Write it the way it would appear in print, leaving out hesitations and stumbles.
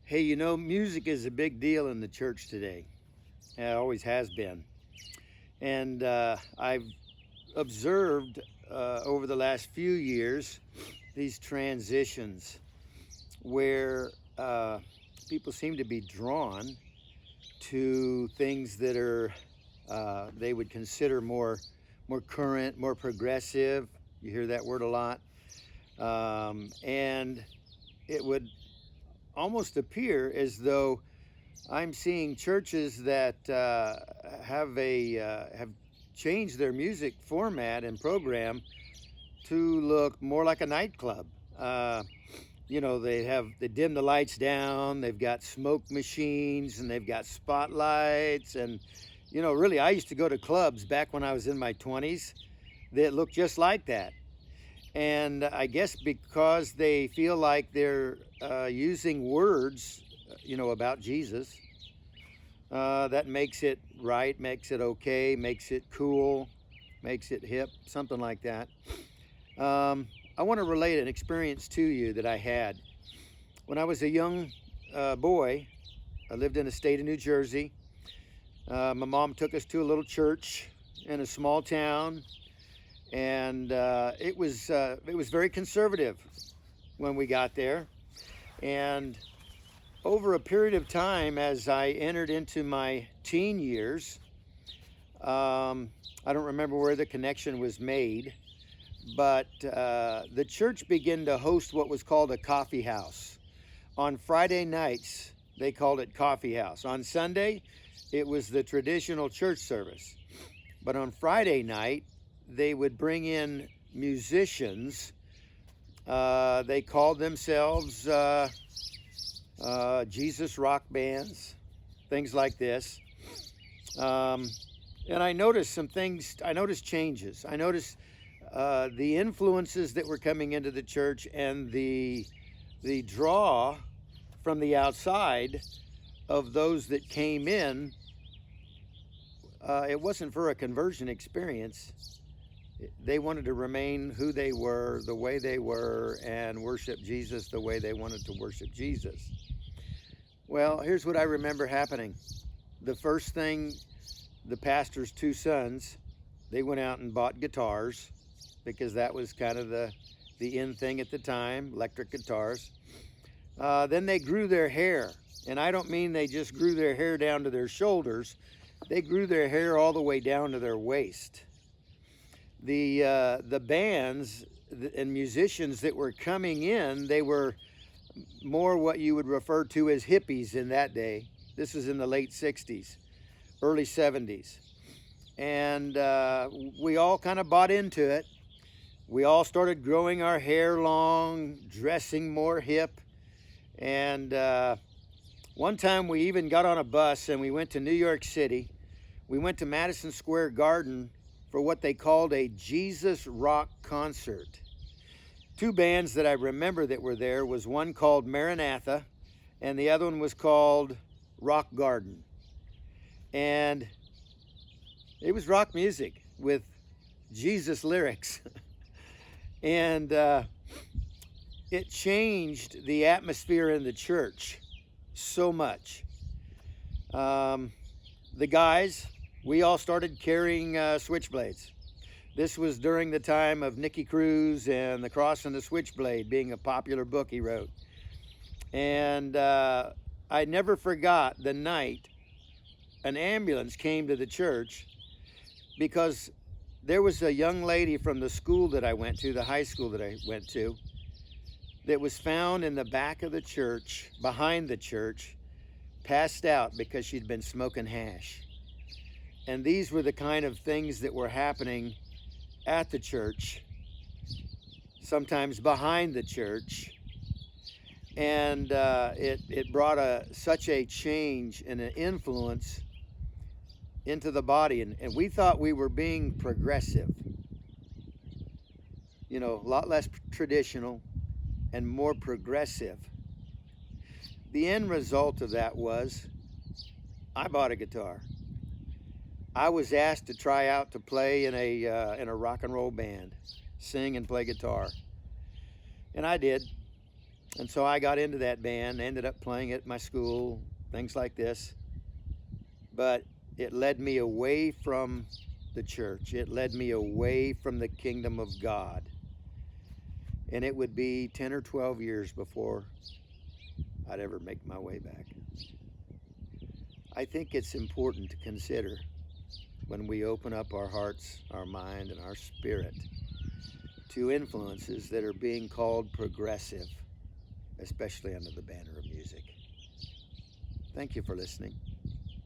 Hey, music is a big deal in the church today. It always has been. And I've observed over the last few years these transitions where people seem to be drawn to things that are they would consider more current, more progressive. You hear that word a lot, and it would almost appear as though I'm seeing churches that have changed their music format and program to look more like a nightclub. Uh, they dim the lights down. They've got smoke machines and they've got spotlights. And really, I used to go to clubs back when I was in my 20s that looked just like that. And I guess because they feel like they're using words, about Jesus, that makes it right, makes it okay, makes it cool, makes it hip, something like that. I want to relate an experience to you that I had when I was a young boy. I lived in the state of New Jersey. My mom took us to a little church in a small town, and it was very conservative when we got there. And over a period of time, as I entered into my teen years, I don't remember where the connection was made, but the church began to host what was called a coffee house. On Friday nights, they called it coffee house. On Sunday, it was the traditional church service. But on Friday night, they would bring in musicians. They called themselves Jesus rock bands, things like this. And I noticed some things. I noticed changes. I noticed the influences that were coming into the church and the draw from the outside of those that came in. It wasn't for a conversion experience. They wanted to remain who they were, the way they were, and worship Jesus the way they wanted to worship Jesus. Well, here's what I remember happening. The first thing, the pastor's two sons, they went out and bought guitars because that was kind of the in thing at the time, electric guitars. Then they grew their hair. And I don't mean they just grew their hair down to their shoulders. They grew their hair all the way down to their waist. The bands and musicians that were coming in, they were more what you would refer to as hippies in that day. This was in the late 60s, early 70s. And we all kind of bought into it. We all started growing our hair long, dressing more hip. And one time we even got on a bus and we went to New York City. We went to Madison Square Garden for what they called a Jesus rock concert. Two bands that I remember that were there was one called Maranatha and the other one was called Rock Garden. And it was rock music with Jesus lyrics. And it changed the atmosphere in the church so much. The guys, we all started carrying switchblades. This was during the time of Nicky Cruz and The Cross and the Switchblade being a popular book he wrote. And I never forgot the night an ambulance came to the church because there was a young lady from the school that I went to, the high school that I went to, that was found in the back of the church, behind the church, passed out because she'd been smoking hash. And these were the kind of things that were happening at the church, sometimes behind the church. And it brought such a change and an influence into the body. And we thought we were being progressive, a lot less traditional and more progressive. The end result of that was I bought a guitar. I was asked to try out to play in a rock and roll band, sing and play guitar. And I did. And so I got into that band, ended up playing at my school, things like this. But it led me away from the church. It led me away from the kingdom of God. And it would be 10 or 12 years before I'd ever make my way back. I think it's important to consider when we open up our hearts, our mind, and our spirit to influences that are being called progressive, especially under the banner of music. Thank you for listening.